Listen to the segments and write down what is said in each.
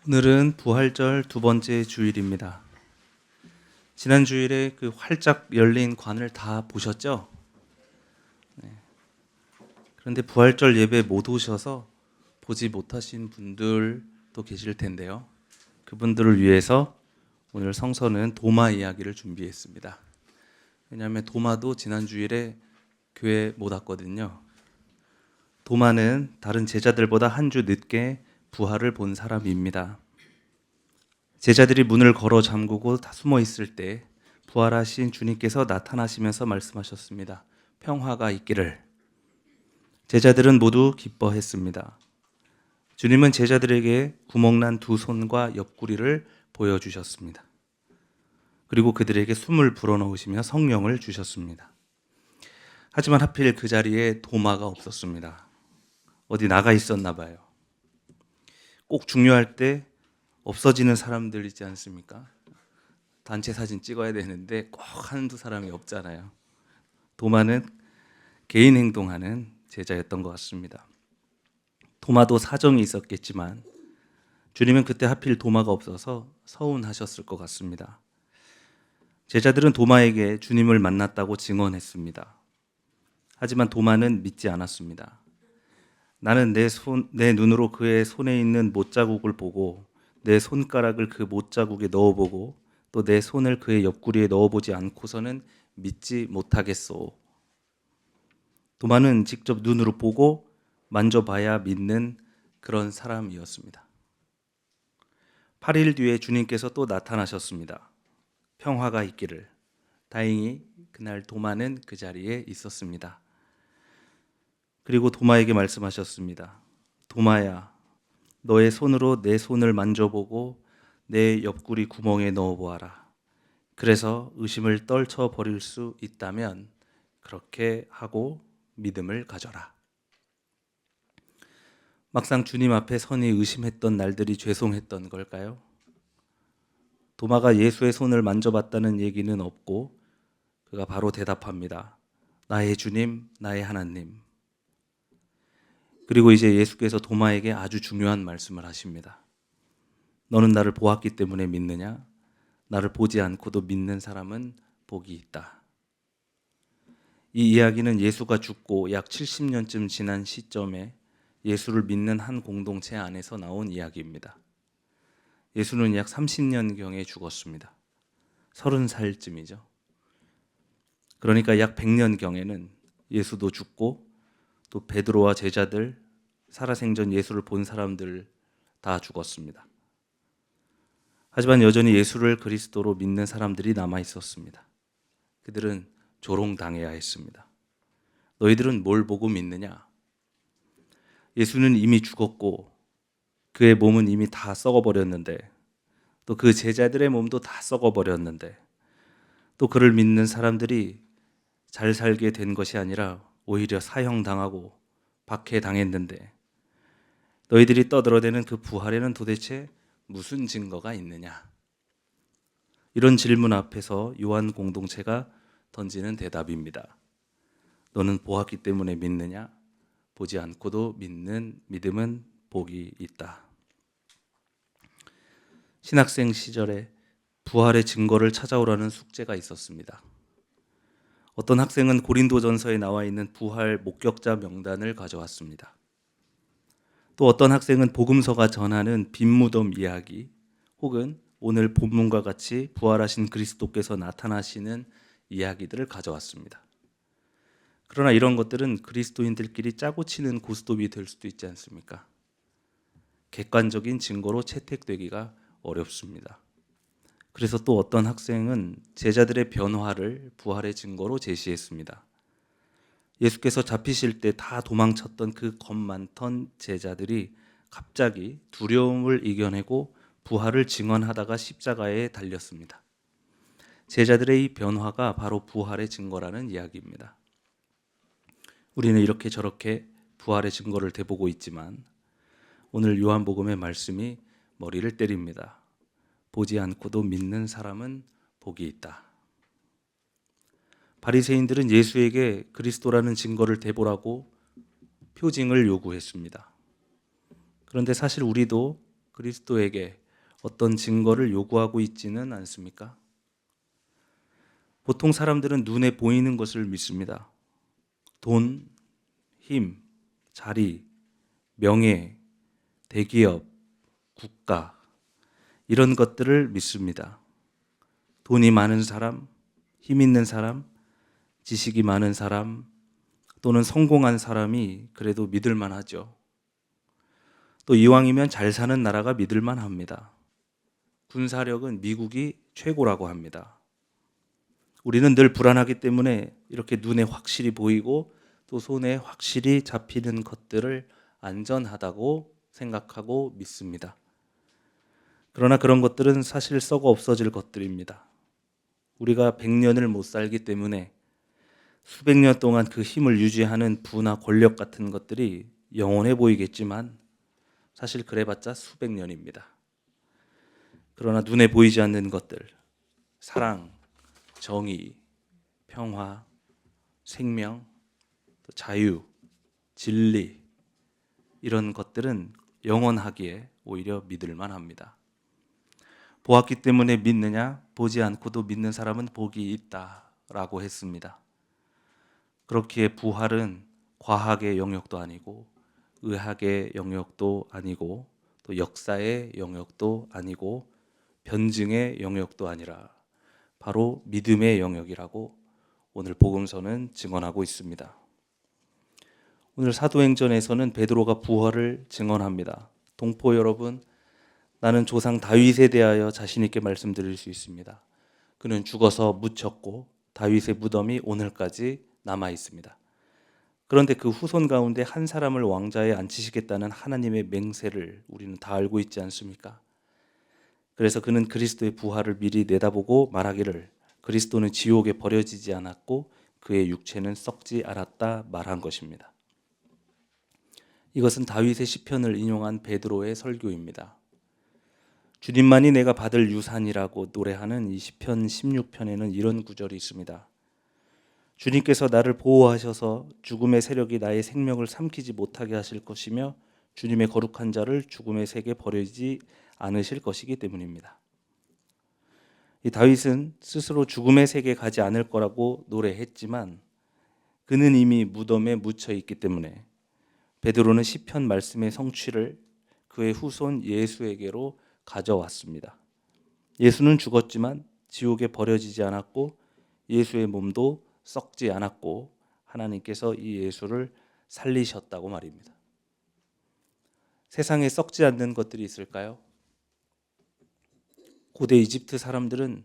오늘은 부활절 두 번째 주일입니다. 지난 주일에 그 활짝 열린 관을 다 보셨죠? 그런데 부활절 예배 못 오셔서 보지 못하신 분들도 계실 텐데요. 그분들을 위해서 오늘 성서는 도마 이야기를 준비했습니다. 왜냐하면 도마도 지난 주일에 교회 못 왔거든요. 도마는 다른 제자들보다 한 주 늦게 부활을 본 사람입니다. 제자들이 문을 걸어 잠그고 다 숨어 있을 때 부활하신 주님께서 나타나시면서 말씀하셨습니다. 평화가 있기를. 제자들은 모두 기뻐했습니다. 주님은 제자들에게 구멍난 두 손과 옆구리를 보여주셨습니다. 그리고 그들에게 숨을 불어넣으시며 성령을 주셨습니다. 하지만 하필 그 자리에 도마가 없었습니다. 어디 나가 있었나 봐요. 꼭 중요할 때 없어지는 사람들 있지 않습니까? 단체 사진 찍어야 되는데 꼭 한두 사람이 없잖아요. 도마는 개인 행동하는 제자였던 것 같습니다. 도마도 사정이 있었겠지만 주님은 그때 하필 도마가 없어서 서운하셨을 것 같습니다. 제자들은 도마에게 주님을 만났다고 증언했습니다. 하지만 도마는 믿지 않았습니다. 나는 내 눈으로 그의 손에 있는 못자국을 보고 내 손가락을 그 못자국에 넣어보고 또 내 손을 그의 옆구리에 넣어보지 않고서는 믿지 못하겠소. 도마는 직접 눈으로 보고 만져봐야 믿는 그런 사람이었습니다. 8일 뒤에 주님께서 또 나타나셨습니다. 평화가 있기를. 다행히 그날 도마는 그 자리에 있었습니다. 그리고 도마에게 말씀하셨습니다. 도마야, 너의 손으로 내 손을 만져보고 내 옆구리 구멍에 넣어보아라. 그래서 의심을 떨쳐버릴 수 있다면 그렇게 하고 믿음을 가져라. 막상 주님 앞에 선이 의심했던 날들이 죄송했던 걸까요? 도마가 예수의 손을 만져봤다는 얘기는 없고 그가 바로 대답합니다. 나의 주님, 나의 하나님. 그리고 이제 예수께서 도마에게 아주 중요한 말씀을 하십니다. 너는 나를 보았기 때문에 믿느냐? 나를 보지 않고도 믿는 사람은 복이 있다. 이 이야기는 예수가 죽고 약 70년쯤 지난 시점에 예수를 믿는 한 공동체 안에서 나온 이야기입니다. 예수는 약 30년경에 죽었습니다. 30살쯤이죠. 그러니까 약 100년경에는 예수도 죽고 또 베드로와 제자들, 살아생전 예수를 본 사람들 다 죽었습니다. 하지만 여전히 예수를 그리스도로 믿는 사람들이 남아 있었습니다. 그들은 조롱당해야 했습니다. 너희들은 뭘 보고 믿느냐? 예수는 이미 죽었고 그의 몸은 이미 다 썩어버렸는데 또 그 제자들의 몸도 다 썩어버렸는데 또 그를 믿는 사람들이 잘 살게 된 것이 아니라 오히려 사형당하고 박해당했는데 너희들이 떠들어대는 그 부활에는 도대체 무슨 증거가 있느냐? 이런 질문 앞에서 요한 공동체가 던지는 대답입니다. 너는 보았기 때문에 믿느냐? 보지 않고도 믿는 믿음은 복이 있다. 신학생 시절에 부활의 증거를 찾아오라는 숙제가 있었습니다. 어떤 학생은 고린도전서에 나와 있는 부활 목격자 명단을 가져왔습니다. 또 어떤 학생은 복음서가 전하는 빈무덤 이야기 혹은 오늘 본문과 같이 부활하신 그리스도께서 나타나시는 이야기들을 가져왔습니다. 그러나 이런 것들은 그리스도인들끼리 짜고 치는 고스톱이 될 수도 있지 않습니까? 객관적인 증거로 채택되기가 어렵습니다. 그래서 또 어떤 학생은 제자들의 변화를 부활의 증거로 제시했습니다. 예수께서 잡히실 때 다 도망쳤던 그 겁 많던 제자들이 갑자기 두려움을 이겨내고 부활을 증언하다가 십자가에 달렸습니다. 제자들의 이 변화가 바로 부활의 증거라는 이야기입니다. 우리는 이렇게 저렇게 부활의 증거를 대보고 있지만 오늘 요한복음의 말씀이 머리를 때립니다. 보지 않고도 믿는 사람은 복이 있다. 바리새인들은 예수에게 그리스도라는 증거를 대보라고 표징을 요구했습니다. 그런데 사실 우리도 그리스도에게 어떤 증거를 요구하고 있지는 않습니까? 보통 사람들은 눈에 보이는 것을 믿습니다. 돈, 힘, 자리, 명예, 대기업, 국가, 이런 것들을 믿습니다. 돈이 많은 사람, 힘 있는 사람, 지식이 많은 사람, 또는 성공한 사람이 그래도 믿을만 하죠. 또 이왕이면 잘 사는 나라가 믿을만 합니다. 군사력은 미국이 최고라고 합니다. 우리는 늘 불안하기 때문에 이렇게 눈에 확실히 보이고 또 손에 확실히 잡히는 것들을 안전하다고 생각하고 믿습니다. 그러나 그런 것들은 사실 썩어 없어질 것들입니다. 우리가 100년을 못 살기 때문에 수백 년 동안 그 힘을 유지하는 부나 권력 같은 것들이 영원해 보이겠지만 사실 그래봤자 수백 년입니다. 그러나 눈에 보이지 않는 것들, 사랑, 정의, 평화, 생명, 자유, 진리, 이런 것들은 영원하기에 오히려 믿을만 합니다. 보았기 때문에 믿느냐? 보지 않고도 믿는 사람은 복이 있다라고 했습니다. 그렇기에 부활은 과학의 영역도 아니고 의학의 영역도 아니고 또 역사의 영역도 아니고 변증의 영역도 아니라 바로 믿음의 영역이라고 오늘 복음서는 증언하고 있습니다. 오늘 사도행전에서는 베드로가 부활을 증언합니다. 동포 여러분, 나는 조상 다윗에 대하여 자신 있게 말씀드릴 수 있습니다. 그는 죽어서 묻혔고 다윗의 무덤이 오늘까지 남아 있습니다. 그런데 그 후손 가운데 한 사람을 왕좌에 앉히시겠다는 하나님의 맹세를 우리는 다 알고 있지 않습니까? 그래서 그는 그리스도의 부활을 미리 내다보고 말하기를 그리스도는 지옥에 버려지지 않았고 그의 육체는 썩지 않았다 말한 것입니다. 이것은 다윗의 시편을 인용한 베드로의 설교입니다. 주님만이 내가 받을 유산이라고 노래하는 이 시편 16편에는 이런 구절이 있습니다. 주님께서 나를 보호하셔서 죽음의 세력이 나의 생명을 삼키지 못하게 하실 것이며 주님의 거룩한 자를 죽음의 세계에 버리지 않으실 것이기 때문입니다. 이 다윗은 스스로 죽음의 세계에 가지 않을 거라고 노래했지만 그는 이미 무덤에 묻혀 있기 때문에 베드로는 시편 말씀의 성취를 그의 후손 예수에게로 가져왔습니다. 예수는 죽었지만 지옥에 버려지지 않았고 예수의 몸도 썩지 않았고 하나님께서 이 예수를 살리셨다고 말입니다. 세상에 썩지 않는 것들이 있을까요? 고대 이집트 사람들은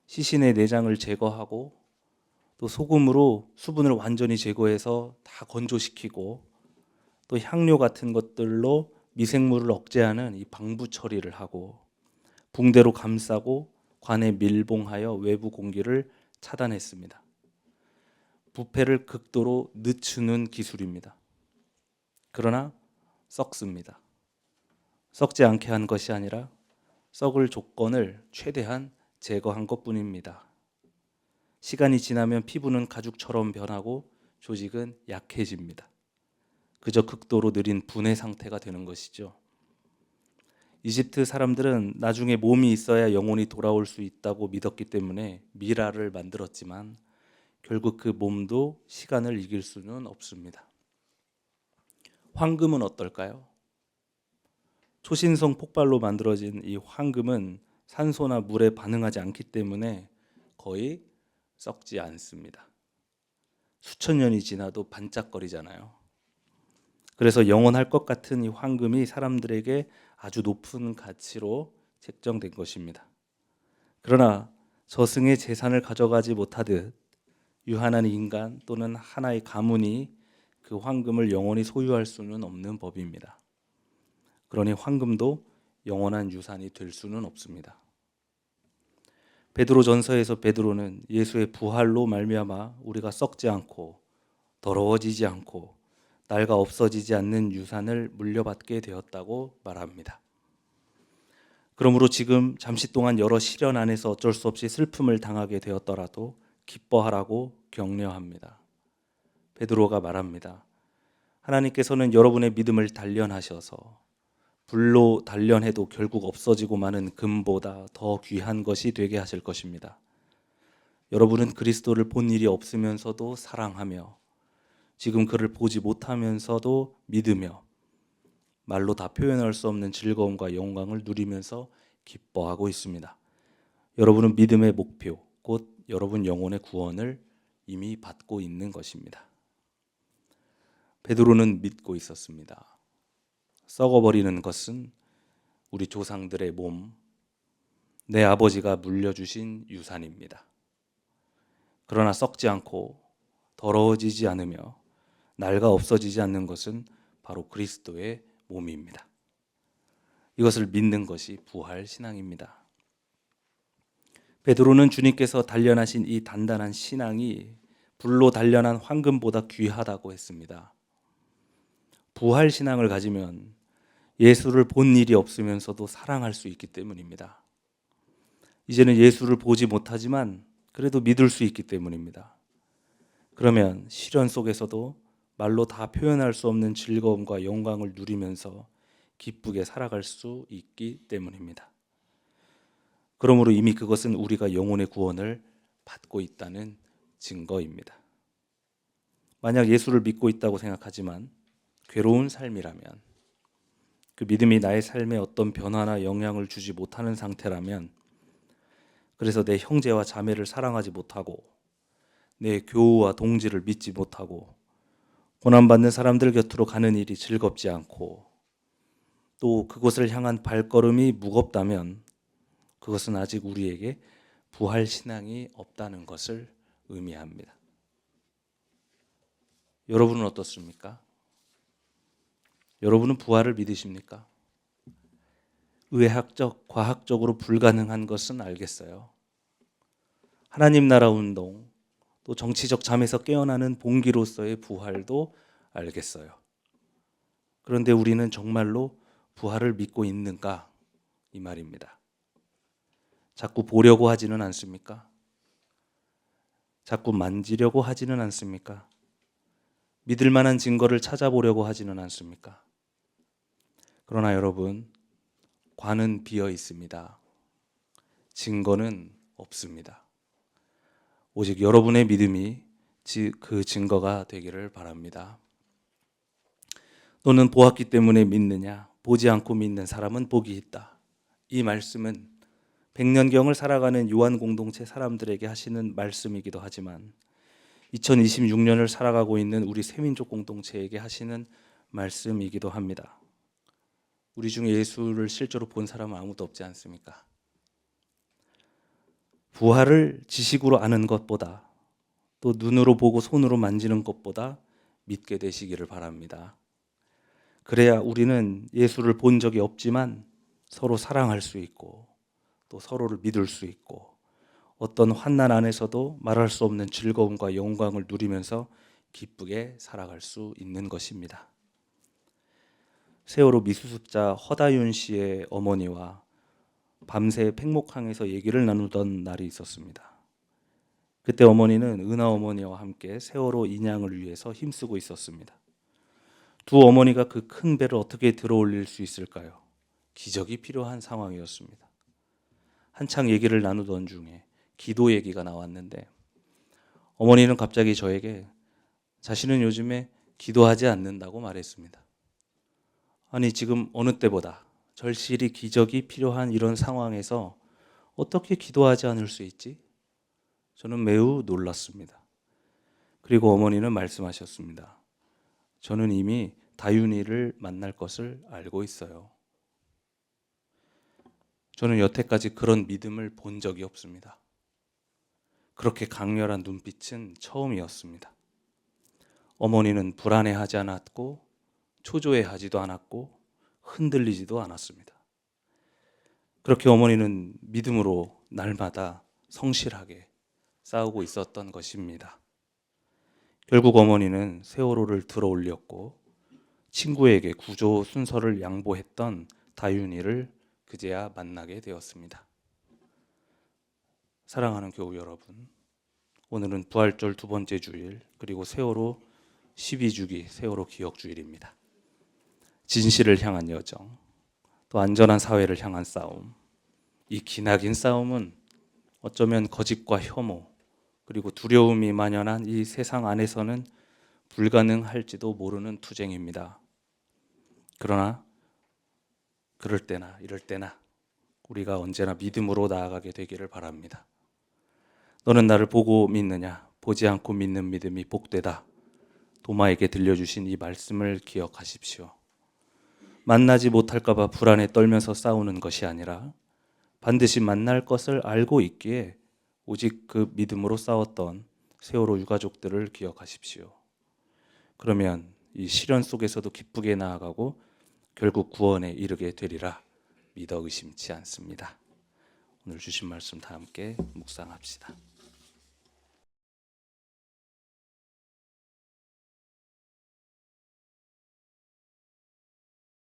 시신의 내장을 제거하고 또 소금으로 수분을 완전히 제거해서 다 건조시키고 또 향료 같은 것들로 미생물을 억제하는 이 방부 처리를 하고 붕대로 감싸고 관에 밀봉하여 외부 공기를 차단했습니다. 부패를 극도로 늦추는 기술입니다. 그러나 썩습니다. 썩지 않게 한 것이 아니라 썩을 조건을 최대한 제거한 것뿐입니다. 시간이 지나면 피부는 가죽처럼 변하고 조직은 약해집니다. 그저 극도로 느린 분해 상태가 되는 것이죠. 이집트 사람들은 나중에 몸이 있어야 영혼이 돌아올 수 있다고 믿었기 때문에 미라를 만들었지만 결국 그 몸도 시간을 이길 수는 없습니다. 황금은 어떨까요? 초신성 폭발로 만들어진 이 황금은 산소나 물에 반응하지 않기 때문에 거의 썩지 않습니다. 수천 년이 지나도 반짝거리잖아요. 그래서 영원할 것 같은 이 황금이 사람들에게 아주 높은 가치로 책정된 것입니다. 그러나 저승의 재산을 가져가지 못하듯 유한한 인간 또는 하나의 가문이 그 황금을 영원히 소유할 수는 없는 법입니다. 그러니 황금도 영원한 유산이 될 수는 없습니다. 베드로전서에서 베드로는 예수의 부활로 말미암아 우리가 썩지 않고 더러워지지 않고 낡아 없어지지 않는 유산을 물려받게 되었다고 말합니다. 그러므로 지금 잠시 동안 여러 시련 안에서 어쩔 수 없이 슬픔을 당하게 되었더라도 기뻐하라고 격려합니다. 베드로가 말합니다. 하나님께서는 여러분의 믿음을 단련하셔서 불로 단련해도 결국 없어지고 마는 금보다 더 귀한 것이 되게 하실 것입니다. 여러분은 그리스도를 본 일이 없으면서도 사랑하며 지금 그를 보지 못하면서도 믿으며 말로 다 표현할 수 없는 즐거움과 영광을 누리면서 기뻐하고 있습니다. 여러분은 믿음의 목표, 곧 여러분 영혼의 구원을 이미 받고 있는 것입니다. 베드로는 믿고 있었습니다. 썩어버리는 것은 우리 조상들의 몸, 내 아버지가 물려주신 유산입니다. 그러나 썩지 않고 더러워지지 않으며 낡아 없어지지 않는 것은 바로 그리스도의 몸입니다. 이것을 믿는 것이 부활 신앙입니다. 베드로는 주님께서 단련하신 이 단단한 신앙이 불로 단련한 황금보다 귀하다고 했습니다. 부활 신앙을 가지면 예수를 본 일이 없으면서도 사랑할 수 있기 때문입니다. 이제는 예수를 보지 못하지만 그래도 믿을 수 있기 때문입니다. 그러면 시련 속에서도 말로 다 표현할 수 없는 즐거움과 영광을 누리면서 기쁘게 살아갈 수 있기 때문입니다. 그러므로 이미 그것은 우리가 영혼의 구원을 받고 있다는 증거입니다. 만약 예수를 믿고 있다고 생각하지만 괴로운 삶이라면, 그 믿음이 나의 삶에 어떤 변화나 영향을 주지 못하는 상태라면, 그래서 내 형제와 자매를 사랑하지 못하고 내 교우와 동지를 믿지 못하고 고난받는 사람들 곁으로 가는 일이 즐겁지 않고 또 그곳을 향한 발걸음이 무겁다면 그것은 아직 우리에게 부활 신앙이 없다는 것을 의미합니다. 여러분은 어떻습니까? 여러분은 부활을 믿으십니까? 의학적, 과학적으로 불가능한 것은 알겠어요. 하나님 나라 운동, 또 정치적 잠에서 깨어나는 봉기로서의 부활도 알겠어요. 그런데 우리는 정말로 부활을 믿고 있는가? 이 말입니다. 자꾸 보려고 하지는 않습니까? 자꾸 만지려고 하지는 않습니까? 믿을 만한 증거를 찾아보려고 하지는 않습니까? 그러나 여러분, 관은 비어 있습니다. 증거는 없습니다. 오직 여러분의 믿음이 그 증거가 되기를 바랍니다. 너는 보았기 때문에 믿느냐? 보지 않고 믿는 사람은 복이 있다. 이 말씀은 백년경을 살아가는 요한 공동체 사람들에게 하시는 말씀이기도 하지만 2026년을 살아가고 있는 우리 새민족 공동체에게 하시는 말씀이기도 합니다. 우리 중에 예수를 실제로 본 사람은 아무도 없지 않습니까? 부활을 지식으로 아는 것보다 또 눈으로 보고 손으로 만지는 것보다 믿게 되시기를 바랍니다. 그래야 우리는 예수를 본 적이 없지만 서로 사랑할 수 있고 또 서로를 믿을 수 있고 어떤 환난 안에서도 말할 수 없는 즐거움과 영광을 누리면서 기쁘게 살아갈 수 있는 것입니다. 세월호 미수습자 허다윤 씨의 어머니와 밤새 팽목항에서 얘기를 나누던 날이 있었습니다. 그때 어머니는 은하 어머니와 함께 세월호 인양을 위해서 힘쓰고 있었습니다. 두 어머니가 그 큰 배를 어떻게 들어올릴 수 있을까요? 기적이 필요한 상황이었습니다. 한창 얘기를 나누던 중에 기도 얘기가 나왔는데 어머니는 갑자기 저에게 자신은 요즘에 기도하지 않는다고 말했습니다. 아니 지금 어느 때보다 절실히 기적이 필요한 이런 상황에서 어떻게 기도하지 않을 수 있지? 저는 매우 놀랐습니다. 그리고 어머니는 말씀하셨습니다. 저는 이미 다윤이를 만날 것을 알고 있어요. 저는 여태까지 그런 믿음을 본 적이 없습니다. 그렇게 강렬한 눈빛은 처음이었습니다. 어머니는 불안해하지 않았고 초조해하지도 않았고 흔들리지도 않았습니다. 그렇게 어머니는 믿음으로 날마다 성실하게 싸우고 있었던 것입니다. 결국 어머니는 세월호를 들어 올렸고 친구에게 구조 순서를 양보했던 다윤이를 그제야 만나게 되었습니다. 사랑하는 교우 여러분, 오늘은 부활절 두 번째 주일 그리고 세월호 12주기 세월호 기억주일입니다. 진실을 향한 여정, 또 안전한 사회를 향한 싸움. 이 기나긴 싸움은 어쩌면 거짓과 혐오 그리고 두려움이 만연한 이 세상 안에서는 불가능할지도 모르는 투쟁입니다. 그러나 그럴 때나 이럴 때나 우리가 언제나 믿음으로 나아가게 되기를 바랍니다. 너는 나를 보고 믿느냐? 보지 않고 믿는 믿음이 복되다. 도마에게 들려주신 이 말씀을 기억하십시오. 만나지 못할까 봐 불안에 떨면서 싸우는 것이 아니라 반드시 만날 것을 알고 있기에 오직 그 믿음으로 싸웠던 세월호 유가족들을 기억하십시오. 그러면 이 시련 속에서도 기쁘게 나아가고 결국 구원에 이르게 되리라 믿어 의심치 않습니다. 오늘 주신 말씀 다 함께 묵상합시다.